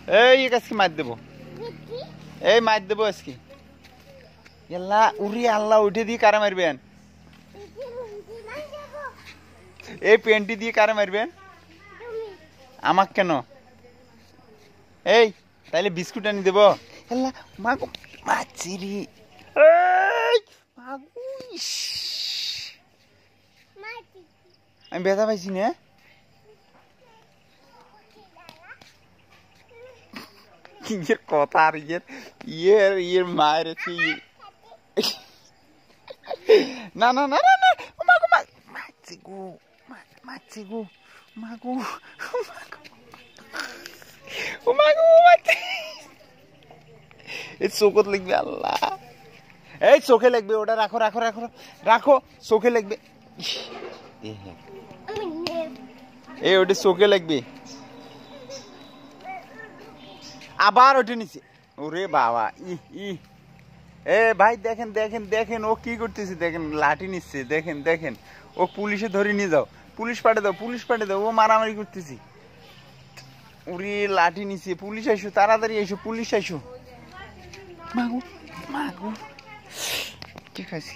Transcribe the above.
এই আজকে মার দেবো, এই মার দেবো আজকে। আল্লাহ উরি আল্লাহ উঠে দিয়ে কারা মারবেন? এই পেনটি দিয়ে কারা মারবেন? আমাক কেন? এই তাইলে বিস্কুট আনি দেবো। আল্লাহ মাগো মাছিরি, আমি ব্যথা পাইছি না। ইয়ের কথা আর ইয়ের মায়ের না না না না না মাগো মাছি গো, মাছি গো, মাগো ও মাগো মাছি, এই চোখত লাগবে। আল্লাহ এই চোখে লাগবে, ওটা রাখো রাখো রাখো রাখো, চোখে লাগবে। এই ওটা চোখে লাগবে। আবার ওঠে নিচে। ওরে বাবা ই ই এ ভাই দেখেন দেখেন দেখেন ও কি করতেছে, দেখেন লাঠি নিচ্ছে, দেখেন দেখেন। ও পুলিশে ধরে নিয়ে যাও, পুলিশ পাঠিয়ে দাও, পুলিশ পাঠিয়ে দাও। ও মারামারি করতেছি। ওরে লাঠি নিচ্ছে, পুলিশ আইসো, তাড়াতাড়ি আইসো, পুলিশ আইসো। মাগো মাগো ঠিক আছে।